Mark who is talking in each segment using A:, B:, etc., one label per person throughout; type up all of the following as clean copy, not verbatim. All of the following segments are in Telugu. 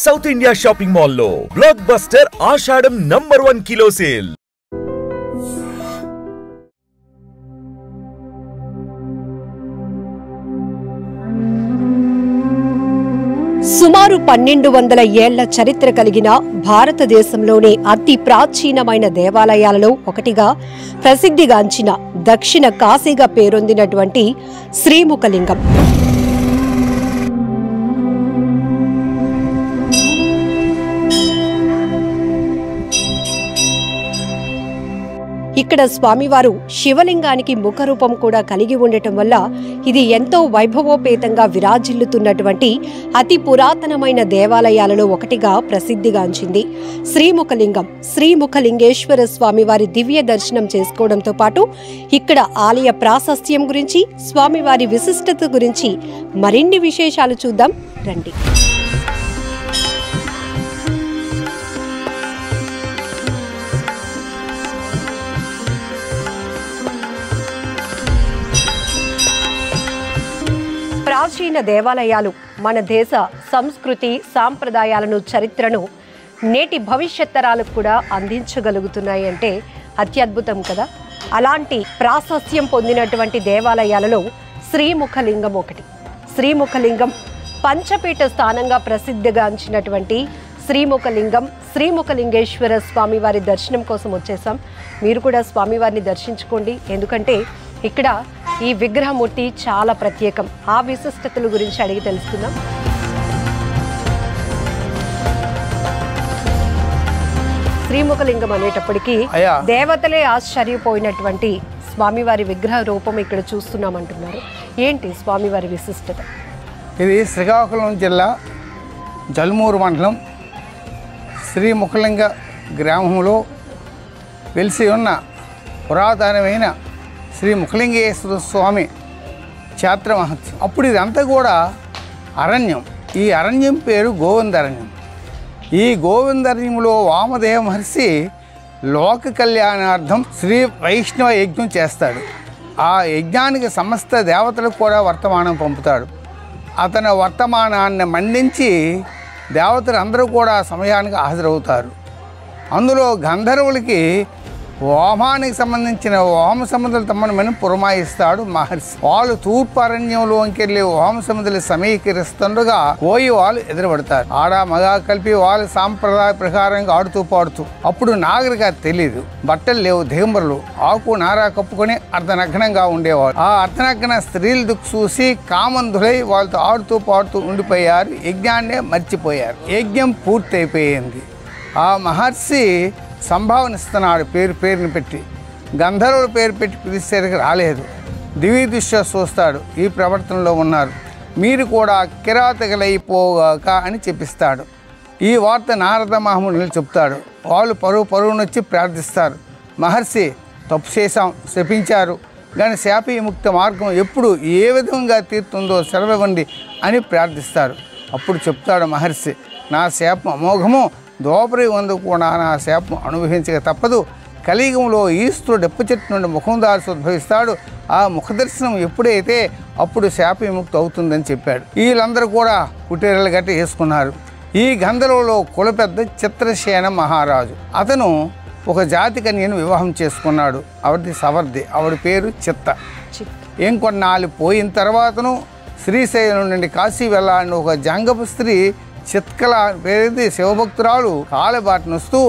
A: సౌత్ ఇండియా షాపింగ్ మాల్ లో బ్లాక్ బస్టర్ ఆషాఢం నంబర్ 1 కిలో సేల్.
B: సుమారు 1200 ఏళ్ల చరిత్ర కలిగిన భారతదేశంలోనే అతి ప్రాచీనమైన దేవాలయాలలో ఒకటిగా ప్రసిద్ధిగాంచిన దక్షిణ కాశీగా పేరొందినటువంటి శ్రీముఖలింగం. ఇక్కడ స్వామివారు శివలింగానికి ముఖరూపం కూడా కలిగి ఉండటం వల్ల ఇది ఎంతో వైభవోపేతంగా విరాజిల్లుతున్నటువంటి అతి పురాతనమైన దేవాలయాలలో ఒకటిగా ప్రసిద్ధిగాంచింది. శ్రీముఖలింగం శ్రీముఖలింగేశ్వర స్వామివారి దివ్య దర్శనం చేసుకోవడంతో పాటు ఇక్కడ ఆలయ ప్రాశస్త్యం గురించి, స్వామివారి విశిష్టత గురించి మరిన్ని విశేషాలు చూద్దాం రండి. ప్రాచీన దేవాలయాలు మన దేశ సంస్కృతి, సాంప్రదాయాలను, చరిత్రను నేటి భవిష్యత్ తరాలకు కూడా అందించగలుగుతున్నాయి అంటే అత్యద్భుతం కదా. అలాంటి ప్రాశస్త్యం పొందినటువంటి దేవాలయాలలో శ్రీముఖలింగం ఒకటి. శ్రీముఖలింగం పంచపీఠ స్థానంగా ప్రసిద్ధిగాంచినటువంటి శ్రీముఖలింగం, శ్రీముఖలింగేశ్వర స్వామివారి దర్శనం కోసం వచ్చేసాం. మీరు కూడా స్వామివారిని దర్శించుకోండి. ఎందుకంటే ఇక్కడ ఈ విగ్రహమూర్తి చాలా ప్రత్యేకం. ఆ విశిష్టతల గురించి అడిగి తెలుసుకుందాం. శ్రీముఖలింగం అనేటప్పటికీ దేవతలే ఆశ్చర్యపోయినటువంటి స్వామివారి విగ్రహ రూపం ఇక్కడ చూస్తున్నామంటున్నారు. ఏంటి స్వామివారి విశిష్టత?
C: ఇది శ్రీకాకుళం జిల్లా జల్మూరు మండలం శ్రీముఖలింగ గ్రామంలో వెలిసి ఉన్న పురాతనమైన శ్రీ ముఖలింగేశ్వర స్వామి క్షేత్ర మహత్యం. అప్పుడు ఇదంతా కూడా అరణ్యం. ఈ అరణ్యం పేరు గోవిందరణ్యం. ఈ గోవిందరణ్యంలో వామదేవ మహర్షి లోక కళ్యాణార్థం శ్రీ వైష్ణవ యజ్ఞం చేస్తాడు. ఆ యజ్ఞానికి సమస్త దేవతలకు కూడా వర్తమానం పంపుతాడు. అతని వర్తమానాన్ని మన్నించి దేవతలు అందరూ కూడా సమయానికి హాజరవుతారు. అందులో గంధర్వులకి హోమానికి సంబంధించిన హోమ సముద్రులు తమ్మని పురమాయిస్తాడు మహర్షి. వాళ్ళు తూర్పు అరణ్యంలోకి వెళ్ళి హోమ సముద్రులు సమీకరిస్తుండగా కోయి వాళ్ళు ఎదురుపడతారు. ఆడ మగ కలిపి వాళ్ళు సాంప్రదాయ ప్రకారంగా ఆడుతూ పాడుతూ. అప్పుడు నాగరిక తెలియదు, బట్టలు లేవు, దిగంబరులు ఆకు నారా కప్పుకొని అర్ధనగ్నంగా ఉండేవాళ్ళు. ఆ అర్ధనగ్న స్త్రీలు దుక్కు చూసి కామంధులై వాళ్ళతో ఆడుతూ పాడుతూ ఉండిపోయారు. యజ్ఞాన్నే మర్చిపోయారు. యజ్ఞం పూర్తయిపోయింది. ఆ మహర్షి సంభావన ఇస్తున్నాడు, పేరుని పెట్టి. గంధర్వుల పేరు పెట్టి పిలిచేసరికి రాలేదు. దివ్య దృష్ట్యా చూస్తాడు, ఈ ప్రవర్తనలో ఉన్నారు, మీరు కూడా కిరాతకులైపోగాక అని చెప్పిస్తాడు. ఈ వార్త నారద మహామునులు చెప్తాడు. వాళ్ళు పరువునొచ్చి ప్రార్థిస్తారు. మహర్షి తప్పు చేశాం, శపించారు, కానీ శాప విముక్త మార్గం ఎప్పుడు ఏ విధంగా తీరుతుందో సెలవివ్వండి అని ప్రార్థిస్తారు. అప్పుడు చెప్తాడు మహర్షి, నా శాపం అమోఘము, దోపరి వందు కూడా నా శాపం అనుభవించక తప్పదు. కలియుగంలో ఈశ్వరుడు డెప్ప చెట్టు నుండి ముఖం దాల్సి ఉద్భవిస్తాడు. ఆ ముఖదర్శనం ఎప్పుడైతే అప్పుడు శాప విముక్తి అవుతుందని చెప్పాడు. వీళ్ళందరూ కూడా కుటీరలు గట్టి వేసుకున్నారు. ఈ గంధర్వులో కుల పెద్ద చిత్రసేన మహారాజు. అతను ఒక జాతి కన్యను వివాహం చేసుకున్నాడు. ఆవిడది సవర్ది, ఆవిడ పేరు చిత్త. ఇంకొన్నాళ్ళు పోయిన తర్వాతను శ్రీశైలం నుండి కాశీ వెళ్ళాలని ఒక జంగపు స్త్రీ చిత్కల పేరుది శివభక్తురాలు కాలబాటనొస్తూ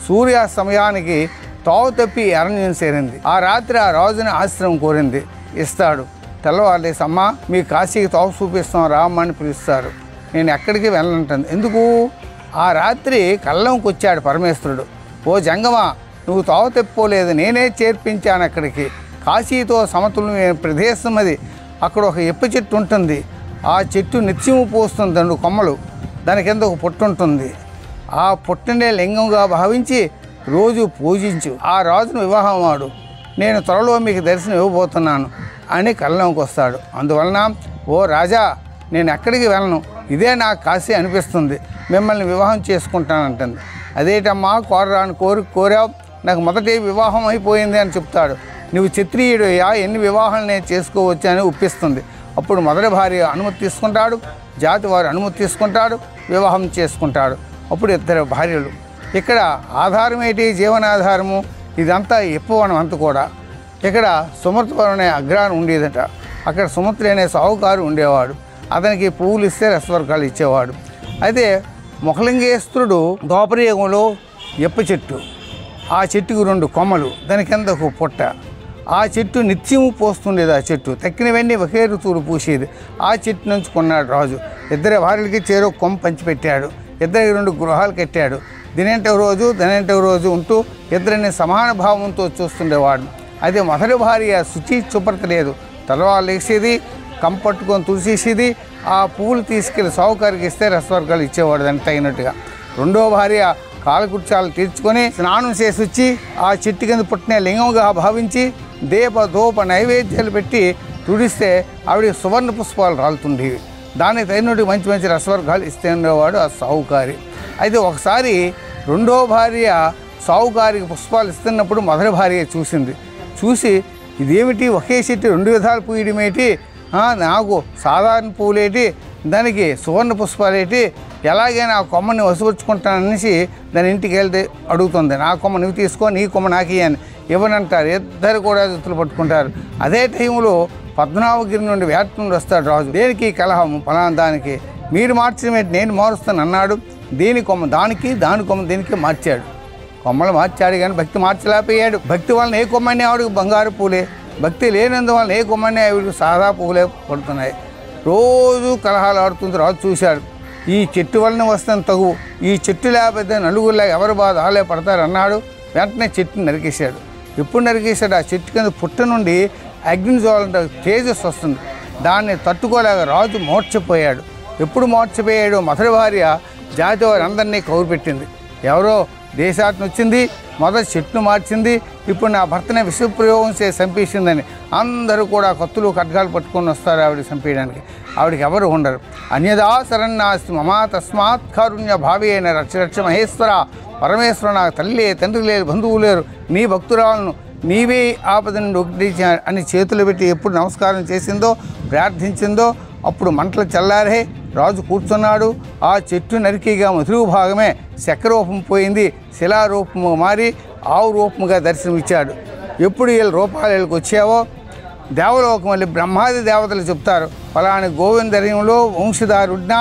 C: సూర్యాస్తమయానికి తావు తప్పి అరణ్యం చేరింది. ఆ రాత్రి ఆ రాజుని ఆశ్రమం కోరింది. ఇస్తాడు. తెల్లవారులేసి, అమ్మ మీ కాశీకి తావు చూపిస్తాం రామ్మని పిలుస్తారు. నేను ఎక్కడికి వెళ్ళనంటుంది. ఎందుకు? ఆ రాత్రి కళ్ళంకి వచ్చాడు పరమేశ్వరుడు. ఓ జంగమా, నువ్వు తావు తెప్పుకోలేదు, నేనే చేర్పించాను అక్కడికి. కాశీతో సమతుల్యమైన ప్రదేశం అది. అక్కడ ఒక ఎప్ప చెట్టు ఉంటుంది. ఆ చెట్టు నిత్యము పోస్తుంది 2 కొమ్మలు. దాని కింద ఒక పుట్టు ఉంటుంది. ఆ పుట్టనే లింగంగా భావించి రోజు పూజించు. ఆ రాజును వివాహం వాడు. నేను త్వరలో మీకు దర్శనం ఇవ్వబోతున్నాను అని కళ్ళంకి వస్తాడు. అందువలన, ఓ రాజా, నేను ఎక్కడికి వెళ్ళను, ఇదే నాకు కాశీ అనిపిస్తుంది, మిమ్మల్ని వివాహం చేసుకుంటానంటుంది. అదేటమ్మా కోరరాని కోరావు, నాకు మొదటి వివాహం అయిపోయింది అని చెప్తాడు. నువ్వు క్షత్రియుడయ్యా, ఎన్ని వివాహాలు నేను చేసుకోవచ్చు అని ఒప్పిస్తుంది. అప్పుడు మొదటి భార్య అనుమతి తీసుకుంటాడు, జాతి వారు అనుమతి తీసుకుంటాడు, వివాహం చేసుకుంటాడు. అప్పుడు ఇద్దరు భార్యలు. ఇక్కడ ఆధారం ఏంటి? జీవనాధారము. ఇదంతా ఎప్పువనం అంత కూడా. ఇక్కడ సుమృతవరం అనే అగ్రహారం ఉండేదట. అక్కడ సుమృతుడు అనే సాహుకారు ఉండేవాడు. అతనికి పువ్వులు ఇస్తే రసవర్గాలు ఇచ్చేవాడు. అయితే మొకలింగేశ్వరుడు ద్వాపరయుగంలో ఎప్ప చెట్టు, ఆ చెట్టుకు 2 కొమ్మలు, దాని కింద ఒక పుట్ట. ఆ చెట్టు నిత్యము పోస్తుండేది. ఆ చెట్టు తక్కినవన్నీ ఒకే ఋతువులు పూసేది. ఆ చెట్టు నుంచి కొన్నాడు రాజు. ఇద్దరి భార్యలకి చేరో కొమ్మ పంచిపెట్టాడు. ఇద్దరికి 2 గృహాలు కట్టాడు. దినంటే రోజు ఉంటూ ఇద్దరిని సమాన భావంతో చూస్తుండేవాడు. అయితే మొదటి భార్య శుచి శుభ్రత లేదు. తలవాళ్ళు వేసేది, కంపట్టుకొని తుడిచేసేది. ఆ పువ్వులు తీసుకెళ్ళి సావుకారికి ఇస్తే రసవర్గాలు ఇచ్చేవాడు దానికి తగినట్టుగా. రెండో భార్య కాలకృత్యాలు తీర్చుకొని స్నానం చేసి వచ్చి ఆ చెట్టు కింద పుట్టిన లింగంగా భావించి దీప ధూప నైవేద్యాలు పెట్టి తుడిస్తే ఆవిడ సువర్ణ పుష్పాలు రాలుతుండేవి. దానికి తగినట్టు మంచి మంచి రసవర్గాలు ఇస్తే ఉండేవాడు ఆ సావుకారి. అయితే ఒకసారి రెండో భార్య సావుకారికి పుష్పాలు ఇస్తున్నప్పుడు మొదటి భార్య చూసి ఇదేమిటి, ఒకే చెట్టు 2 విధాలు పూయడమేటి, నాకు సాధారణ పువ్వులేటి, దానికి సువర్ణ పుష్పాలేటి, ఎలాగైనా ఆ కొమ్మని వసూర్చుకుంటాననేసి దాని ఇంటికి వెళ్తే అడుగుతుంది. నా కొమ్మ నువ్వు తీసుకో, నీ కొమ్మ నాకు అని ఇవ్వనంటారు. ఇద్దరు కూడా జుత్తులు పట్టుకుంటారు. అదే టైంలో పద్మనాభగిరి నుండి వేట నుండి వస్తాడు రాజు. దేనికి కలహం? ఫలానా దానికి మీరు మార్చడమేంటి, నేను మారుస్తాను అన్నాడు. దీని కొమ్మ దానికి, దాని కొమ్మ దీనికి మార్చాడు. కొమ్మలు మార్చాడు కానీ భక్తి మార్చలేకపోయాడు. భక్తి వలన ఏ కొమ్మని ఆవిడకి బంగారు పూలే, భక్తి లేనందువలన ఏ కొమ్మని ఆవిడకి సాదా పువ్వులే పడుతున్నాయి. రోజు కలహాలు ఆడుతుంది. రాజు చూశాడు, ఈ చెట్టు వలన వస్తాను తగు, ఈ చెట్టు లేకపోతే నలుగురిలా ఎవరు బాధ ఆలే పడతారు అన్నాడు. వెంటనే చెట్టుని నరికేశాడు. ఎప్పుడు నరికేశాడు? ఆ చెట్టు కింద పుట్ట నుండి అగ్ని జ్వాలంటే తేజస్సు వస్తుంది. దాన్ని తట్టుకోలేక రాజు మోర్చపోయాడు. ఎప్పుడు మోర్చపోయాడు? మొదటి భార్య జాతి వారి అందరినీ కౌరు పెట్టింది. ఎవరో దేశాటన వచ్చింది, మొదటి చెట్టును మార్చింది, ఇప్పుడు నా భర్తనే విషప్రయోగం చేసి చంపేసిందని అందరూ కూడా కత్తులు ఖడ్గాలు పట్టుకొని వస్తారు ఆవిడ చంపేయడానికి. ఆవిడకి ఎవరు ఉండరు. అన్యదా శరణ్యాస్తి మమా తస్మాత్ కారుణ్య భావి అయిన రక్ష మహేశ్వర పరమేశ్వర, నాకు తల్లి తండ్రి లేరు, బంధువులు లేరు, నీ భక్తురాలను నీవే ఆపద నుండి ఒకటి అని చేతులు పెట్టి ఎప్పుడు నమస్కారం చేసిందో, ప్రార్థించిందో అప్పుడు మంటలు చల్లారే. రాజు కూర్చున్నాడు. ఆ చెట్టు నరికిగా మధురు భాగమే శక్రరూపం పోయింది, శిలారూపము మారి ఆవు రూపముగా దర్శనమిచ్చాడు. ఎప్పుడు వీళ్ళ రూపాలు వీళ్ళకి వచ్చావో దేవలోకం వెళ్ళి బ్రహ్మాది దేవతలు చెప్తారు, ఫలాని గోవిందర్యంలో వంశధారుడిన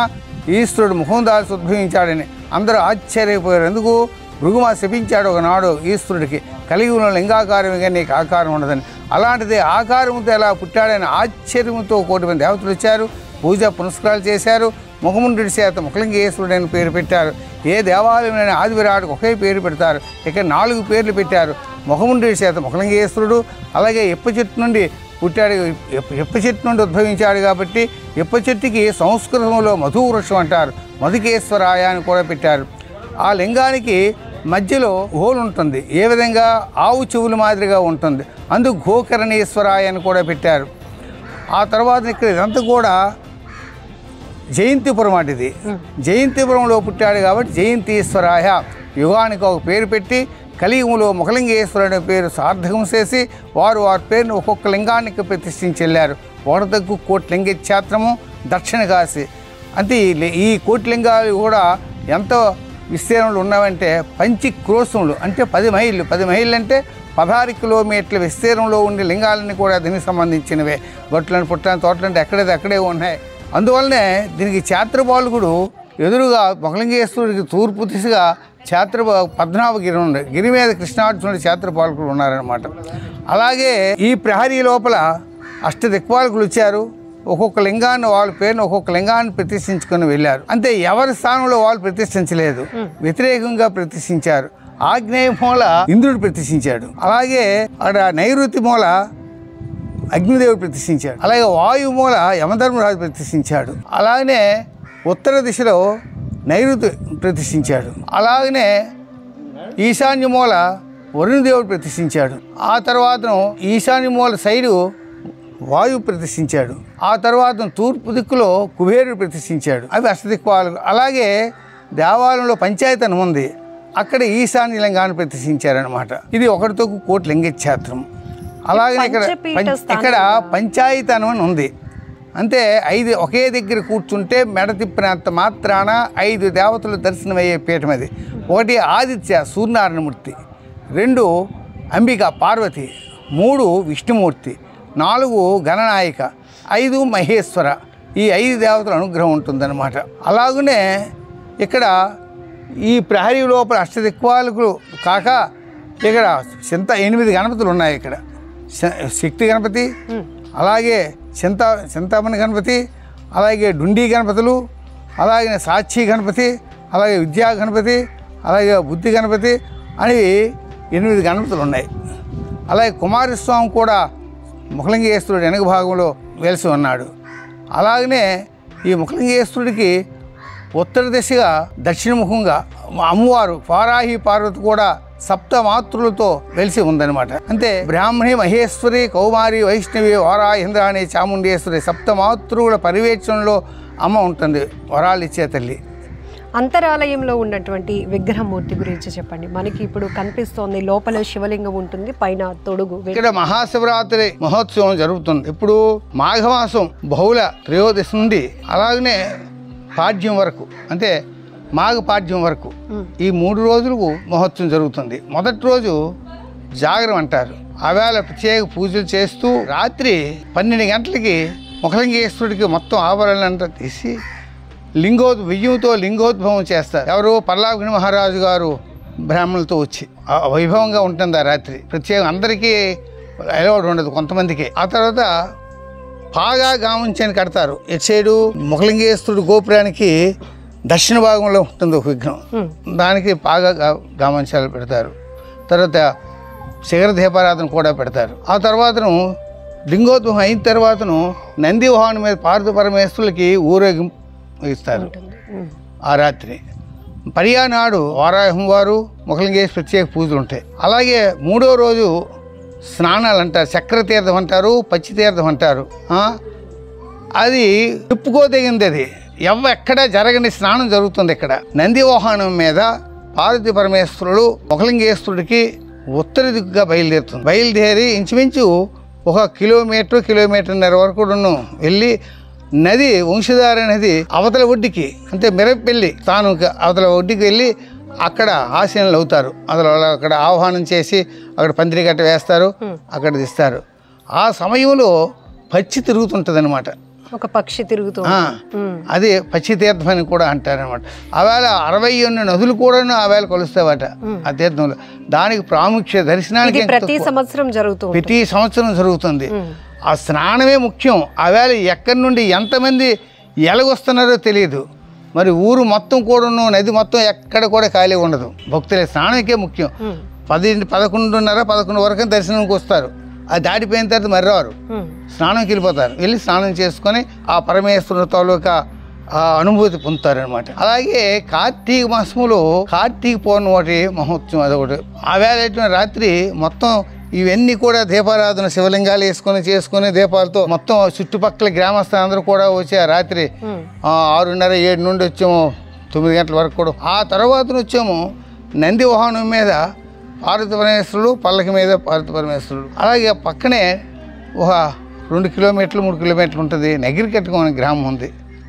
C: ఈశ్వరుడు ముఖం దాల్చి ఉద్భవించాడని. అందరూ ఆశ్చర్యపోయారు. ఎందుకు? భృగుమా శపించాడు ఒకనాడు ఈశ్వరుడికి, కలిగి ఉన్న లింగాకారమే నీకు ఆకారం ఉండదని. అలాంటిది ఆకారంతో ఎలా పుట్టాడని ఆశ్చర్యంతో 1,000 మంది దేవతలు వచ్చారు. పూజ పునస్కారాలు చేశారు. ముఖముండ్రుడి చేత ముఖలింగేశ్వరుడు అని పేరు పెట్టారు. ఏ దేవాలయంలోని ఆది విరాటుకు ఒకే పేరు పెడతారు. ఇక్కడ 4 పేర్లు పెట్టారు. ముఖముండ్రుడి చేత ముఖలింగేశ్వరుడు, అలాగే ఎప్ప చెట్టు నుండి పుట్టాడు, ఎప్ప చెట్టు నుండి ఉద్భవించాడు కాబట్టి ఎప్ప చెట్టుకి సంస్కృతంలో మధువృక్షం అంటారు. మధుకేశ్వరాయ అని కూడా పెట్టారు. ఆ లింగానికి మధ్యలో హోల్ ఉంటుంది. ఏ విధంగా? ఆవు చెవుల మాదిరిగా ఉంటుంది. అందుకు గోకర్ణేశ్వరాయ అని కూడా పెట్టారు. ఆ తర్వాత ఇక్కడ ఇదంతా కూడా జయంతిపురం అటుది. జయంతిపురంలో పుట్టాడు కాబట్టి జయంతీశ్వరాయ. యుగానికి ఒక పేరు పెట్టి కలియుగంలో ముఖలింగేశ్వరుడు పేరు సార్థకం చేసి వారి పేరును ఒక్కొక్క లింగానికి ప్రతిష్ఠించి వెళ్ళారు. ఒకటకు కోట్లింగ క్షేత్రము, దక్షిణ కాశీ. అంతే. ఈ కోట్లింగాలు కూడా ఎంతో విస్తీర్ణంలో ఉన్నామంటే 5 క్రోశములు అంటే 10 మైళ్ళు. 10 మైళ్ళు అంటే 16 కిలోమీటర్ల విస్తీర్ణంలో ఉండే లింగాలన్నీ కూడా దీనికి సంబంధించినవే. గొట్లని పుట్లని తోటలంటే అక్కడే ఉన్నాయి. అందువల్లనే దీనికి క్షేత్రపాలకుడు ఎదురుగా మొకలింగేశ్వరుడికి తూర్పు దిశగా పద్మనాభగిరి ఉంది. గిరి మీద కృష్ణార్జునుడి క్షేత్రపాలకుడు ఉన్నారనమాట. అలాగే ఈ ప్రహరీ లోపల అష్టదిక్పాలకులు వచ్చారు. ఒక్కొక్క లింగాన్ని వాళ్ళ పేరును ఒక్కొక్క లింగాన్ని ప్రతిష్ఠించుకొని వెళ్ళారు. అంతే. ఎవరి స్థానంలో వాళ్ళు ప్రతిష్ఠించలేదు, వ్యతిరేకంగా ప్రతిష్ఠించారు. ఆగ్నేయ మూల ఇంద్రుడు ప్రతిష్ఠించాడు. అలాగే అక్కడ నైరుతి మూల అగ్నిదేవుడు ప్రతిష్ఠించాడు. అలాగే వాయు మూల యమధర్మరాజు ప్రతిష్ఠించాడు. అలాగనే ఉత్తర దిశలో నైరుతి ప్రతిష్ఠించాడు. అలాగనే ఈశాన్య మూల వరుణదేవుడు ప్రతిష్ఠించాడు. ఆ తర్వాతను ఈశాన్య మూల సైడు వాయువు ప్రతిష్ఠించాడు. ఆ తర్వాత తూర్పు దిక్కులో కుబేరుడు ప్రతిష్ఠించాడు. అవి అష్టదిక్పాలకులు. అలాగే దేవాలయంలో పంచాయతనం ఉంది, అక్కడ ఈశాన్య లింగాన్ని ప్రతిష్ఠించారనమాట. ఇది 1 కోటి లింగ క్షేత్రం. అలాగే ఇక్కడ పంచాయతనం అని ఉంది. అంతే 5 ఒకే దగ్గర కూర్చుంటే మెడ తిప్పినంత మాత్రాన 5 దేవతలు దర్శనమయ్యే పీఠం అది. 1 ఆదిత్య సూర్యనారాయణమూర్తి, 2 అంబిక పార్వతి, 3 విష్ణుమూర్తి, 4 గణనాయిక, 5 మహేశ్వర. ఈ 5 దేవతల అనుగ్రహం ఉంటుందన్నమాట. అలాగనే ఇక్కడ ఈ ప్రహరీ లోపల అష్టదిక్పాలకులు కాక ఇక్కడ 8 గణపతులు ఉన్నాయి. ఇక్కడ శక్తి గణపతి, అలాగే చింతామణి గణపతి, అలాగే డుండి గణపతులు, అలాగే సాక్షి గణపతి, అలాగే విద్యా గణపతి, అలాగే బుద్ధి గణపతి అని 8 గణపతులు ఉన్నాయి. అలాగే కుమారస్వామి కూడా ముఖలింగేశ్వరుడు వెనుక భాగంలో వెలిసి ఉన్నాడు. అలాగనే ఈ ముఖలింగేశ్వరుడికి ఉత్తర దిశగా దక్షిణముఖంగా అమ్మవారు వారాహి పార్వతి కూడా సప్తమాతృలతో వెలిసి ఉందన్నమాట. అంటే బ్రాహ్మణి, మహేశ్వరి, కౌమారి, వైష్ణవి, వారాహి, ఇంద్రాణి, చాముండేశ్వరి సప్తమాతృల పర్యవేక్షణలో అమ్మ ఉంటుంది, వరాలు ఇచ్చే తల్లి.
B: అంతరాలయంలో ఉన్నటువంటి విగ్రహమూర్తి గురించి చెప్పండి. మనకి ఇప్పుడు కనిపిస్తోంది, లోపల శివలింగం ఉంటుంది, పైన తొడుగు.
C: ఇక్కడ మహాశివరాత్రి మహోత్సవం జరుగుతుంది. ఇప్పుడు మాఘమాసం బహుళ త్రయోదశి నుండి అలాగనే పాడ్యం వరకు, అంటే మాఘ పాడ్యం వరకు ఈ 3 రోజులకు మహోత్సవం జరుగుతుంది. మొదటి రోజు జాగరం అంటారు. ఆవేళ ప్రత్యేక పూజలు చేస్తూ రాత్రి 12 గంటలకి ముఖలింగేశ్వరుడికి మొత్తం ఆభరణలంతా తీసి బియ్యంతో లింగోద్భవం చేస్తారు. ఎవరు? పల్లాభిని మహారాజు గారు బ్రాహ్మణులతో వచ్చి వైభవంగా ఉంటుంది ఆ రాత్రి. ప్రత్యేకం అందరికీ అలవాటు ఉండదు, కొంతమందికి. ఆ తర్వాత పాగా గామంచని కడతారు. ఎటు సైడు ముఖలింగేశ్వరుడు గోపురానికి దక్షిణ భాగంలో ఉంటుంది ఒక విగ్రహం, దానికి పాగా గామంచాలు పెడతారు. తర్వాత శిఖర దీపారాధన కూడా పెడతారు. ఆ తర్వాతను లింగోద్భవం అయిన తర్వాతను నంది వాహనం మీద పార్వతీ పరమేశ్వరులకి ఊరేగింపు ఇస్తారు ఆ రాత్రి. పర్యానాడు వారాహం వారు ముఖలింగేశ్వర ప్రత్యేక పూజలు ఉంటాయి. అలాగే 3వ రోజు స్నానాలు అంటారు. చక్ర తీర్థం అంటారు, పచ్చి తీర్థం అంటారు. అది తిప్పుకోదగింది. అది ఎక్కడ జరగని స్నానం జరుగుతుంది. ఇక్కడ నంది వాహనం మీద పార్వతీ పరమేశ్వరుడు ముఖలింగేశ్వరుడికి ఉత్తర దిక్కుగా బయలుదేరి ఇంచుమించు 1 కిలోమీటర్న్నర వరకు వెళ్ళి నది వంశధార నది అవతల ఒడ్డుకి, అంటే మిరపల్లి తాను అవతల ఒడ్డుకి వెళ్ళి అక్కడ ఆశీనులు అవుతారు. అక్కడ ఆహ్వానం చేసి అక్కడ పందిరి గట్ట వేస్తారు, అక్కడ తీస్తారు. ఆ సమయంలో పచ్చి తిరుగుతుంటుంది అనమాట.
B: ఒక పక్షి తిరుగుతూ,
C: అది పచ్చి తీర్థం అని కూడా అంటారనమాట. ఆవేళ 61 నదులు కూడా ఆవేళ కొలుస్తావట ఆ తీర్థంలో. దానికి ప్రాముఖ్యత దర్శనానికి
B: ప్రతి సంవత్సరం
C: జరుగుతుంది. ఆ స్నానమే ముఖ్యం. ఆవేళ ఎక్కడి నుండి ఎంతమంది ఎలాగొస్తున్నారో తెలియదు. మరి ఊరు మొత్తం కూడా నది మొత్తం ఎక్కడ కూడా ఖాళీ ఉండదు. భక్తుల స్నానానికే ముఖ్యం. 11:30 వరకు దర్శనానికి వస్తారు. అది దాటిపోయిన తర్వాత మరి రారు, స్నానంకి వెళ్ళిపోతారు. వెళ్ళి స్నానం చేసుకొని ఆ పరమేశ్వరుని తాలూకా అనుభూతి పొందుతారనమాట. అలాగే కార్తీక మాసంలో కార్తీక పౌర్ణమి మహోత్సవం అదొకటి. ఆవేళ రాత్రి మొత్తం ఇవన్నీ కూడా దీపారాధన, శివలింగాలు చేసుకుని దీపాలతో మొత్తం చుట్టుపక్కల గ్రామస్తులందరూ కూడా వచ్చి ఆ రాత్రి 6:30, 7 నుండి వచ్చాము 9 గంటల వరకు కూడా. ఆ తర్వాత వచ్చాము నంది వాహనం మీద పార్వతీ పరమేశ్వరుడు, పల్లకి మీద పార్వతీ పరమేశ్వరుడు. అలాగే పక్కనే ఒక 2 కిలోమీటర్లు 3 కిలోమీటర్లు ఉంటుంది నగిరికట్టకం అనే గ్రామం ఉంది.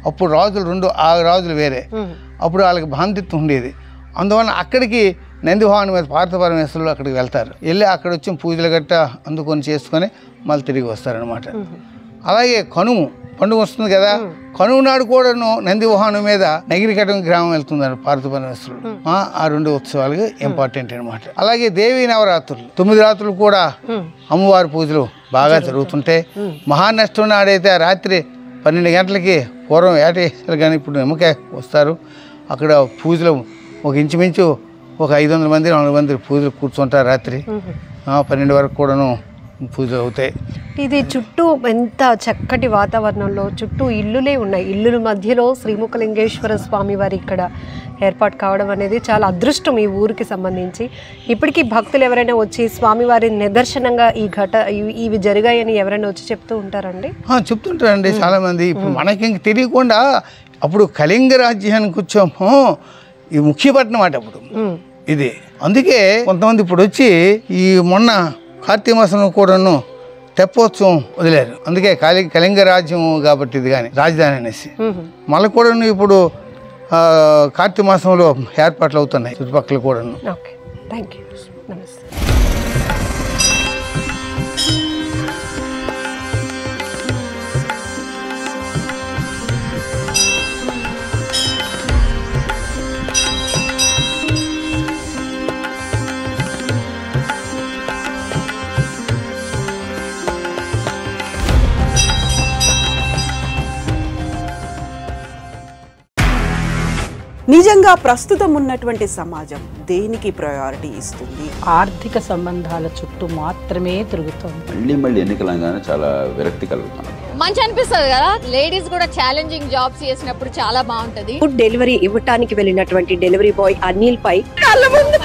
C: అప్పుడు రాజులు ఆ రాజులు వేరే, అప్పుడు వాళ్ళకి బాంధిత్వం ఉండేది. అందువల్ల అక్కడికి నంది వాహనం మీద పార్వతీ పరమేశ్వరులు అక్కడికి వెళ్తారు. వెళ్ళి అక్కడ వచ్చి పూజలు గట్ట అందుకొని చేసుకొని మళ్ళీ తిరిగి వస్తారనమాట. అలాగే కనుము పండుగ వస్తుంది కదా, కనుమ నాడు కూడాను నంది వాహనం మీద నగిరికట్టం గ్రామం వెళ్తున్నారు పార్వతీ పరమేశ్వరుడు. ఆ 2 ఉత్సవాలుగా ఇంపార్టెంట్ అనమాట. అలాగే దేవీ నవరాత్రులు 9 రాత్రులు కూడా అమ్మవారి పూజలు బాగా జరుగుతుంటాయి. మహానష్టం నాడైతే రాత్రి 12 గంటలకి పూర్వం ఏటేసారు, కానీ ఇప్పుడు నిమ్మకాయ వస్తారు. అక్కడ పూజలు ఇంచుమించు 500 మంది 400 మంది పూజలు కూర్చుంటారు. రాత్రి 12 వరకు కూడాను పూజలు అవుతాయి.
B: ఇది చుట్టూ ఎంత చక్కటి వాతావరణంలో చుట్టూ ఇల్లులే ఉన్నాయి. ఇల్లుల మధ్యలో శ్రీముఖలింగేశ్వర స్వామి వారి ఇక్కడ ఏర్పాటు కావడం అనేది చాలా అదృష్టం ఈ ఊరికి సంబంధించి. ఇప్పటికీ భక్తులు ఎవరైనా వచ్చి స్వామివారి నిదర్శనంగా ఇవి జరిగాయని ఎవరైనా వచ్చి చెప్తూ ఉంటారండి?
C: చెప్తుంటారండి చాలామంది. ఇప్పుడు మనకి ఇంక తెలియకుండా అప్పుడు కళింగ రాజ్యానికి వచ్చాము, ఈ ముఖ్యపట్నం అట అప్పుడు ఇది. అందుకే కొంతమంది ఇప్పుడు వచ్చి ఈ మొన్న కార్తీక మాసంలో కూడాను తెప్పోత్సవం వదిలేరు. అందుకే కళింగ రాజ్యం కాబట్టి ఇది కానీ రాజధాని అనేసి. మళ్ళీ కూడా ఇప్పుడు కార్తీక మాసంలో ఏర్పాట్లు అవుతున్నాయి చుట్టుపక్కల కూడా.
B: ఓకే, థ్యాంక్ యూ, నమస్తే.
D: నిజంగా ప్రస్తుతం ఉన్నటువంటి సమాజం దేనికి ప్రయారిటీ ఇస్తుంది?
E: ఆర్థిక సంబంధాల చుట్టూ మాత్రమే తిరుగుతుంది.
F: మళ్ళీ ఎన్నికలంగానే చాలా విరక్తి కలుగుతుంది.
G: మంచి అనిపిస్తుంది కదా, లేడీస్ కూడా ఛాలెంజింగ్ జాబ్స్ చేసినప్పుడు చాలా బాగుంటది.
B: ఫుడ్ డెలివరీ ఇవ్వటానికి వెళ్ళినటువంటి డెలివరీ బాయ్ అనిల్ పై కళ్ళ ముందు